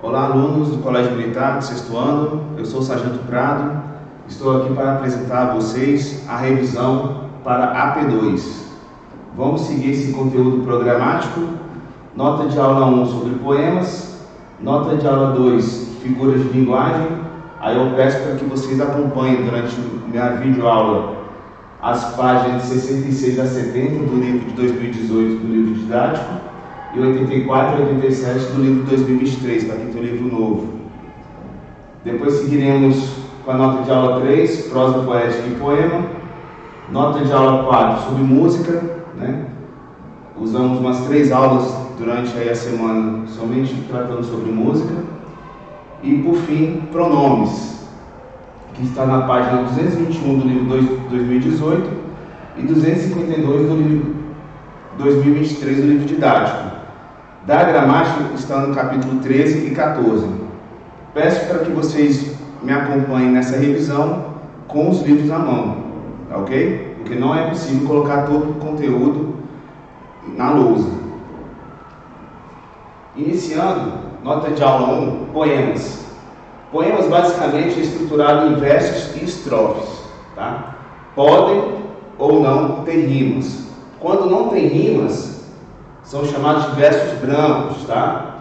Olá, alunos do Colégio Militar do sexto ano, eu sou o Sargento Prado, estou aqui para apresentar a vocês a revisão para AP2. Vamos seguir esse conteúdo programático, nota de aula 1 sobre poemas, nota de aula 2, figuras de linguagem. Aí eu peço para que vocês acompanhem durante minha videoaula as páginas de 66 a 70 do livro de 2018 do livro didático, e 84 e 87 do livro 2023, para quem tem um livro novo. Depois seguiremos com a nota de aula 3, prosa poética e poema. Nota de aula 4, sobre música, né? Usamos umas 3 aulas durante aí a semana, somente tratando sobre música. E por fim, pronomes, que está na página 221 do livro 2018 e 252 do livro 2023 do livro didático. Da gramática está no capítulo 13 e 14. Peço para que vocês me acompanhem nessa revisão com os livros na mão, tá ok? Porque não é possível colocar todo o conteúdo na lousa. Iniciando, nota de aula 1, poemas. Poemas basicamente é estruturado em versos e estrofes, tá? Podem ou não ter rimas. Quando não tem rimas, são chamados de versos brancos, tá?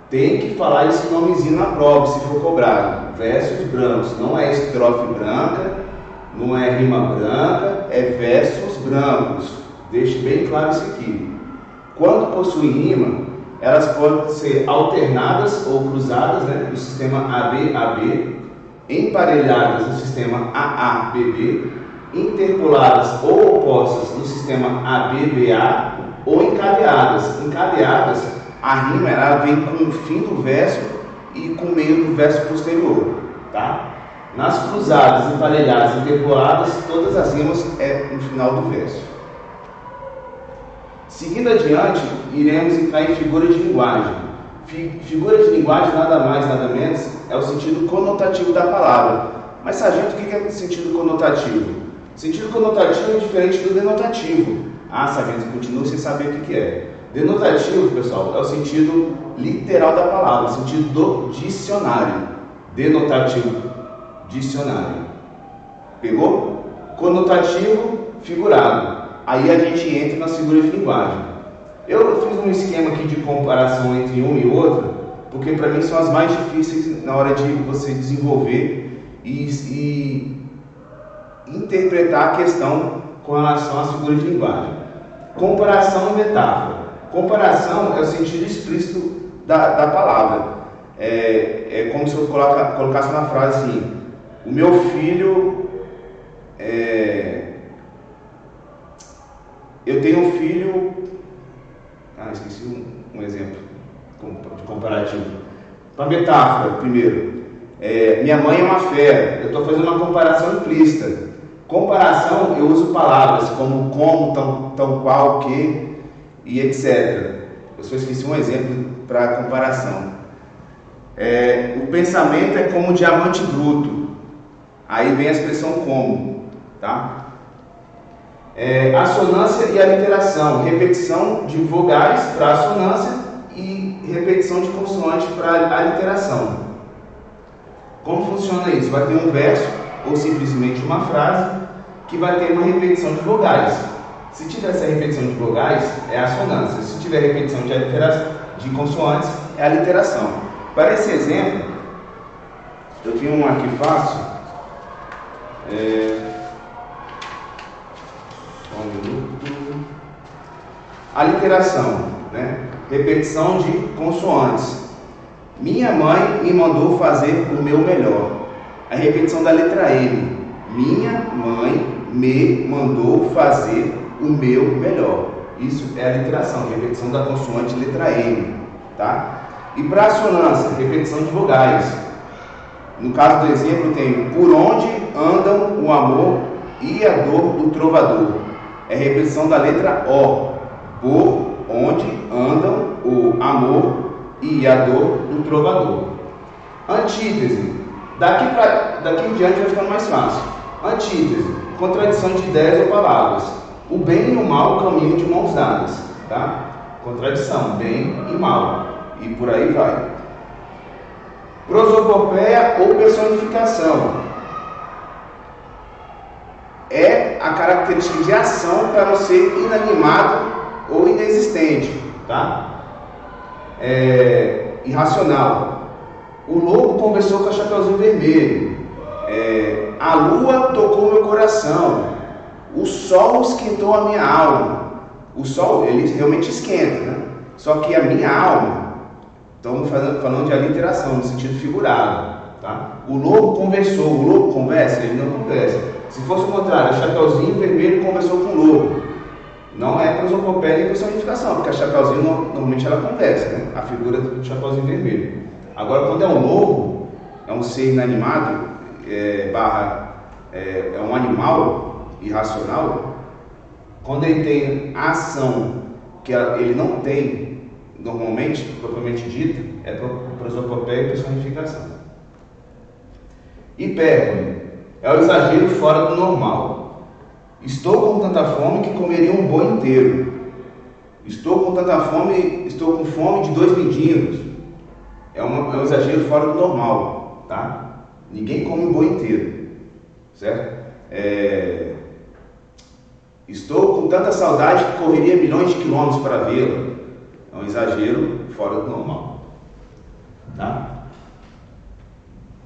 Tem que falar esse nomezinho na prova, se for cobrado. Versos brancos, não é estrofe branca, não é rima branca, é versos brancos. Deixe bem claro isso aqui. Quando possuem rima, elas podem ser alternadas ou cruzadas, né, no sistema AB-AB, emparelhadas no sistema AA-BB, interpoladas ou opostas no sistema AB-BA, ou encadeadas. Encadeadas, a rima ela vem com o fim do verso e com o meio do verso posterior, tá? Nas cruzadas, emparelhadas, interpoladas, todas as rimas é no final do verso. Seguindo adiante, iremos entrar em figuras de linguagem. Figuras de linguagem nada mais, nada menos, é o sentido conotativo da palavra. Mas, sargento, o que é sentido conotativo? Sentido conotativo é diferente do denotativo. Ah, sargento, continua sem saber o que é. Denotativo, pessoal, é o sentido literal da palavra, o sentido do dicionário. Denotativo, dicionário. Pegou? Conotativo, figurado. Aí a gente entra nas figuras de linguagem. Eu fiz um esquema aqui de comparação entre um e outro, porque para mim são as mais difíceis na hora de você desenvolver e interpretar a questão com relação às figuras de linguagem. Comparação e metáfora. Comparação é o sentido explícito da palavra. É como se eu colocasse na frase assim: o meu filho, eu tenho um filho. Esqueci um exemplo de comparativo. Para metáfora, primeiro. Minha mãe é uma fera. Eu estou fazendo uma comparação implícita. Comparação, eu uso palavras como, tão qual, que e etc. Eu só esqueci um exemplo para comparação. O pensamento é como diamante bruto. Aí vem a expressão como, tá? Assonância e aliteração. Repetição de vogais para assonância e repetição de consoante para aliteração. Como funciona isso? Vai ter um verso ou simplesmente uma frase que vai ter uma repetição de vogais. Se tiver essa repetição de vogais, é assonância. Se tiver repetição de consoantes, é aliteração. Para esse exemplo, eu tenho um aqui fácil. Só um minuto. Aliteração, né? Repetição de consoantes. Minha mãe me mandou fazer o meu melhor. A repetição da letra M. Minha mãe me mandou fazer o meu melhor. Isso é a literação, repetição da consoante letra M, tá? E para assonância, repetição de vogais. No caso do exemplo, tem por onde andam o amor e a dor do trovador. É repetição da letra O. Por onde andam o amor e a dor do trovador. Antítese. Daqui em diante vai ficar mais fácil. Antítese. Contradição de ideias ou palavras. O bem e o mal caminham de mãos dadas, tá? Contradição, bem e mal. E por aí vai. Prosopopeia ou personificação é a característica de ação para não ser inanimado ou inexistente, tá? Irracional. O lobo conversou com a Chapeuzinho Vermelho. A lua tocou meu coração. O sol esquentou a minha alma. O sol, ele realmente esquenta, né? Só que a minha alma, estamos falando de aliteração, no sentido figurado, tá? O lobo conversou. O lobo conversa? Ele não conversa. Se fosse o contrário, a Chapeuzinho Vermelho conversou com o lobo. Não é prosopopeia nem personificação, porque a Chapeuzinho normalmente ela conversa, né? A figura do Chapeuzinho Vermelho. Agora, quando é um lobo, é um ser inanimado, é um animal irracional, quando ele tem a ação que ele não tem normalmente, propriamente dita, é prosopopeia e personificação. Hipérbole é o exagero fora do normal. Estou com tanta fome que comeria um boi inteiro. Estou com fome de 2 mendigos. É um exagero fora do normal, tá? Ninguém come um boi inteiro, certo? Estou com tanta saudade que correria milhões de quilômetros para vê-lo. É um exagero fora do normal, tá?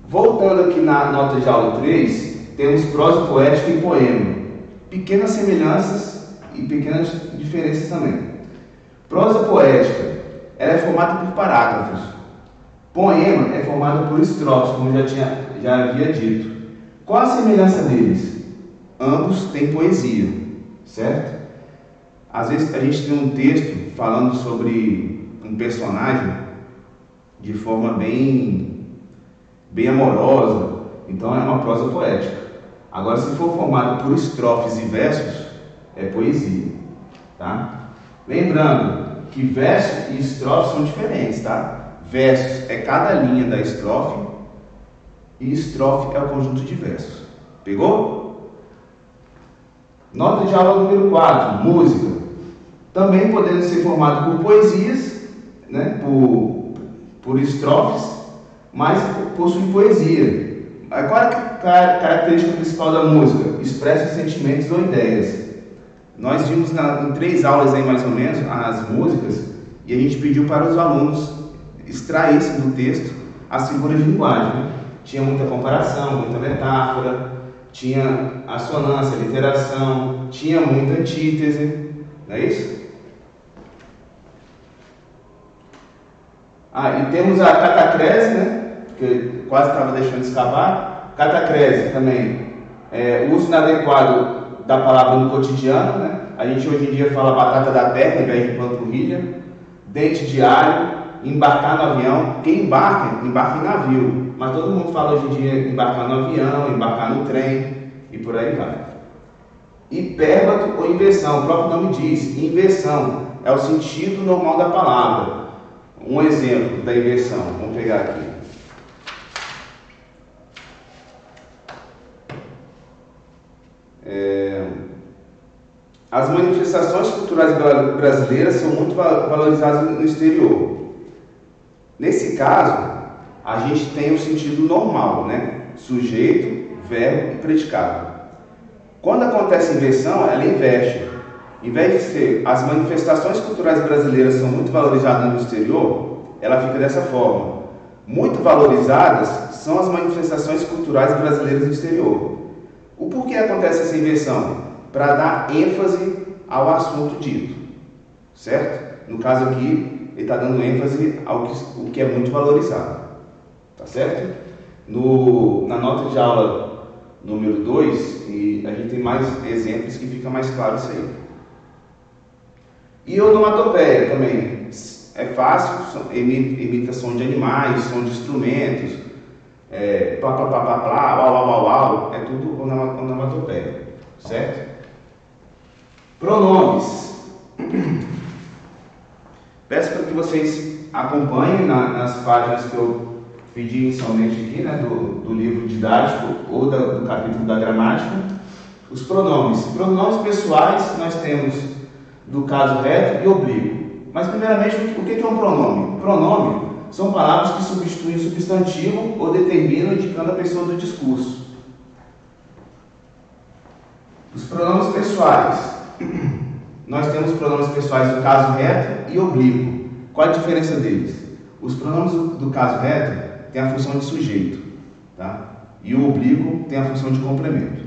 Voltando aqui na nota de aula 3, temos prosa poética e poema. Pequenas semelhanças e pequenas diferenças também. Prosa poética, ela é formada por parágrafos. Poema é formado por estrofes, como já havia dito. Qual a semelhança deles? Ambos têm poesia, certo? Às vezes a gente tem um texto falando sobre um personagem de forma bem amorosa, então é uma prosa poética. Agora, se for formado por estrofes e versos, é poesia, tá? Lembrando que versos e estrofes são diferentes, tá? Versos é cada linha da estrofe e estrofe é o conjunto de versos. Pegou? Nota de aula número 4, música. Também podendo ser formado por poesias, né? Por estrofes, mas possui poesia. Qual é a característica principal da música? Expressa sentimentos ou ideias. Nós vimos em 3 aulas aí mais ou menos as músicas e a gente pediu para os alunos extraíssem do texto as figuras de linguagem, né? Tinha muita comparação, muita metáfora, tinha assonância, literação, tinha muita antítese, não é isso? E temos a catacrese, né? Que quase estava deixando escapar. Catacrese também, o uso inadequado da palavra no cotidiano, né? A gente hoje em dia fala batata da terra, ao invés de panturrilha, dente de alho, embarcar no avião. Quem embarca em navio, mas todo mundo fala hoje em dia embarcar no avião, embarcar no trem e por aí vai. Hipérbato ou inversão, o próprio nome diz, inversão, é o sentido normal da palavra. Um exemplo da inversão, vamos pegar aqui. As manifestações culturais brasileiras são muito valorizadas no exterior. Nesse caso, a gente tem o sentido normal, né? Sujeito, verbo e predicado. Quando acontece a inversão, ela inverte. Em vez de ser as manifestações culturais brasileiras são muito valorizadas no exterior, ela fica dessa forma. Muito valorizadas são as manifestações culturais brasileiras no exterior. O porquê acontece essa inversão? Para dar ênfase ao assunto dito, certo? No caso aqui, ele está dando ênfase ao que é muito valorizado, tá certo? Na nota de aula número 2, e a gente tem mais exemplos que fica mais claro isso aí. E onomatopeia também, é fácil, imita som de animais, som de instrumentos, plá, plá, plá, plá, plá, uau, uau, uau, uau, é tudo onomatopeia, certo? Pronomes. Peço para que vocês acompanhem nas páginas que eu pedi inicialmente aqui, né, do livro didático ou do capítulo da gramática, os pronomes. Pronomes pessoais nós temos do caso reto e oblíquo. Mas primeiramente, o que é um pronome? Pronome são palavras que substituem o substantivo ou determinam indicando a pessoa do discurso. Os pronomes pessoais. Nós temos pronomes pessoais do caso reto e oblíquo. Qual a diferença deles? Os pronomes do caso reto têm a função de sujeito, tá? E o oblíquo tem a função de complemento.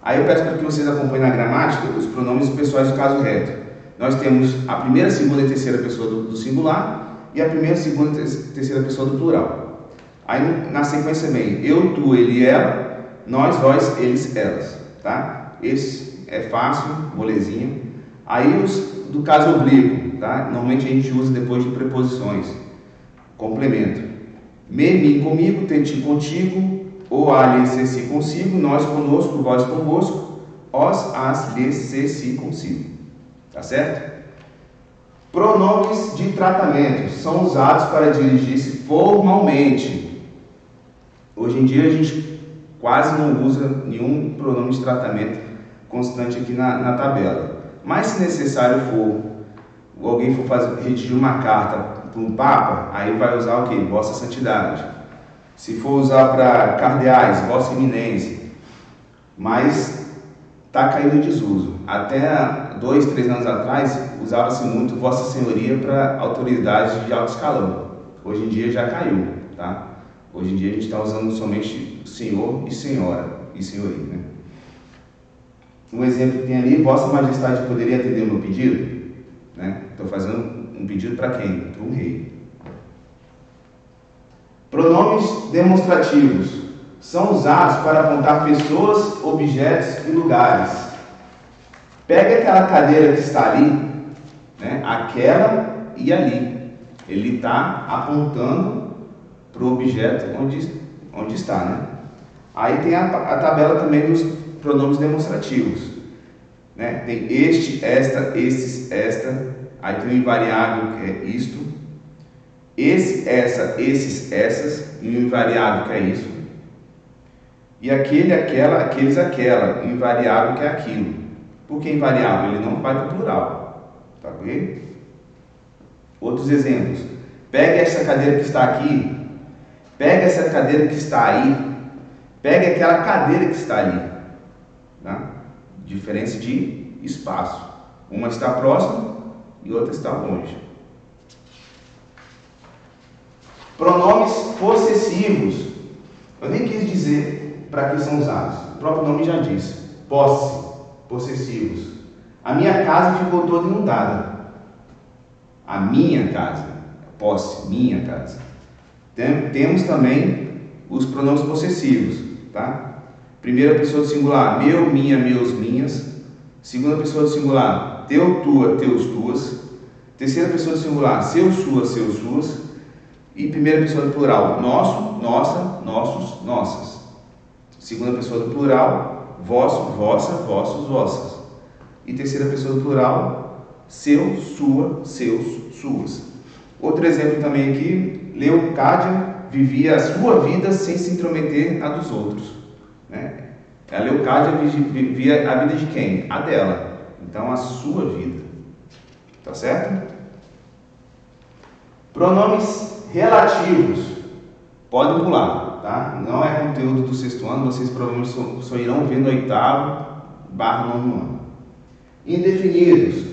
Aí eu peço para que vocês acompanhem na gramática os pronomes pessoais do caso reto. Nós temos a primeira, segunda e terceira pessoa do singular e a primeira, segunda e terceira pessoa do plural. Aí na sequência vem eu, tu, ele, ela, nós, vós, eles, elas, tá? Esse é fácil, molezinha. Aí os do caso oblíquo, tá? Normalmente a gente usa depois de preposições. Complemento. Me, mim, comigo, te, ti, contigo, o, a, lhe, se, si, consigo, nós, conosco, vós, convosco, os, as, lhe, se, si, consigo. Tá certo? Pronomes de tratamento são usados para dirigir-se formalmente. Hoje em dia a gente quase não usa nenhum pronome de tratamento constante aqui na tabela. Mas se necessário for, alguém for redigir uma carta para um papa, aí vai usar o quê? Vossa Santidade. Se for usar para cardeais, Vossa Eminência. Mas está caindo em desuso. Até 2, 3 anos atrás, usava-se muito Vossa Senhoria para autoridades de alto escalão. Hoje em dia já caiu, tá? Hoje em dia a gente está usando somente senhor e senhora e senhoria, né? Um exemplo que tem ali, Vossa Majestade poderia atender o meu pedido? Né? Estou fazendo um pedido para quem? Para um rei. Pronomes demonstrativos são usados para apontar pessoas, objetos e lugares. Pega aquela cadeira que está ali, né? Aquela e ali. Ele está apontando para o objeto onde está, né? Aí tem a tabela também dos pronomes demonstrativos, né? Tem este, esta, estes, esta. Aí tem o invariável que é isto. Esse, essa, esses, essas. E o invariável que é isso. E aquele, aquela, aqueles, aquela. O invariável que é aquilo. Por que invariável? Ele não vai para o plural. Tá ok? Outros exemplos. Pega essa cadeira que está aqui. Pega essa cadeira que está aí. Pega aquela cadeira que está ali. Tá? Diferença de espaço. Uma está próxima e outra está longe. Pronomes possessivos. Eu nem quis dizer para que são usados. O próprio nome já diz. Posse. Possessivos. A minha casa ficou toda inundada. A minha casa. Posse. Minha casa. Temos também os pronomes possessivos. Tá? Primeira pessoa do singular, meu, minha, meus, minhas. Segunda pessoa do singular, teu, tua, teus, tuas. Terceira pessoa do singular, seu, sua, seus, suas. E primeira pessoa do plural, nosso, nossa, nossos, nossas. Segunda pessoa do plural, vosso, vossa, vossos, vossas. E terceira pessoa do plural, seu, sua, seus, suas. Outro exemplo também aqui, Leocádia vivia a sua vida sem se intrometer na dos outros. Né? A Leocádia vivia a vida de quem? A dela. Então, a sua vida. Tá certo? Pronomes relativos. Podem pular, tá? Não é conteúdo do 6º ano, vocês provavelmente só irão ver no 8º/9º ano. Indefinidos.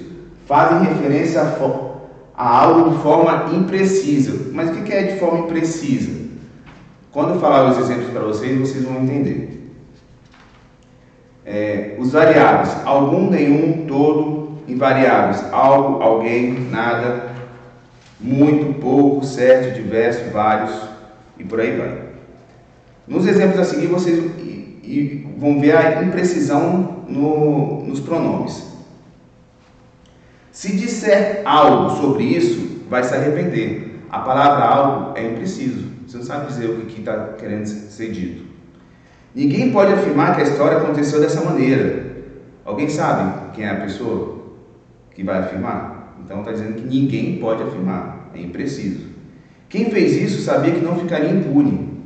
Fazem referência a algo de forma imprecisa. Mas o que é de forma imprecisa? Quando eu falar os exemplos para vocês, vocês vão entender. Os variáveis, algum, nenhum, todo. Invariáveis, algo, alguém, nada, muito, pouco, certo, diverso, vários e por aí vai. Nos exemplos a seguir, vocês vão ver a imprecisão nos pronomes. Se disser algo sobre isso, vai se arrepender. A palavra algo é impreciso. Você não sabe dizer o que está querendo ser dito. Ninguém pode afirmar que a história aconteceu dessa maneira. Alguém sabe quem é a pessoa que vai afirmar? Então está dizendo que ninguém pode afirmar. É impreciso. Quem fez isso sabia que não ficaria impune.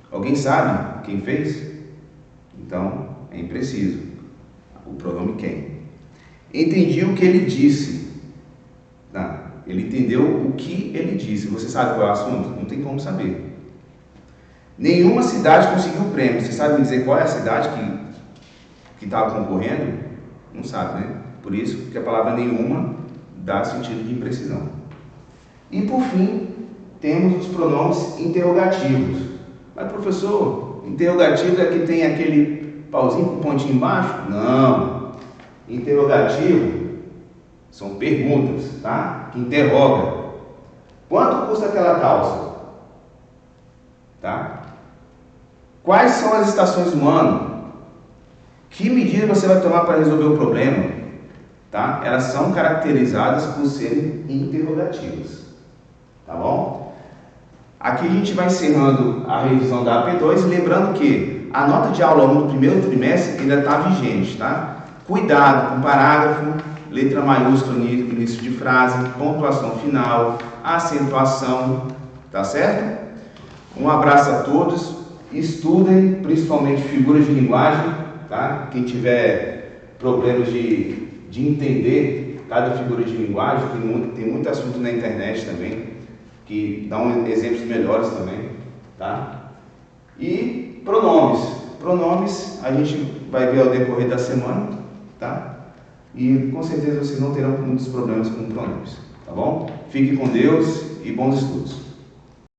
Alguém sabe quem fez? Então é impreciso. O pronome quem. Entendi o que ele disse. Ele entendeu o que ele disse. Você sabe qual é o assunto? Não tem como saber. Nenhuma cidade conseguiu o prêmio. Você sabe me dizer qual é a cidade que estava concorrendo? Não sabe, né? Por isso que a palavra nenhuma dá sentido de imprecisão. E por fim, temos os pronomes interrogativos. Mas professor, interrogativo é que tem aquele pauzinho com pontinho embaixo? Não. Interrogativo são perguntas, tá? Que interroga. Quanto custa aquela calça? Tá? Quais são as estações do ano? Que medida você vai tomar para resolver o problema? Tá? Elas são caracterizadas por serem interrogativas. Tá bom? Aqui a gente vai encerrando a revisão da AP2, lembrando que a nota de aula 1 do primeiro trimestre ainda está vigente, tá? Cuidado com parágrafo, letra maiúscula no início de frase, pontuação final, acentuação, tá certo? Um abraço a todos, estudem principalmente figuras de linguagem, tá? Quem tiver problemas de entender cada figura de linguagem, tem muito assunto na internet também, que dão exemplos melhores também, tá? E pronomes. Pronomes a gente vai ver ao decorrer da semana, tá? E com certeza vocês não terão muitos problemas com pronomes, tá bom? Fique com Deus e bons estudos.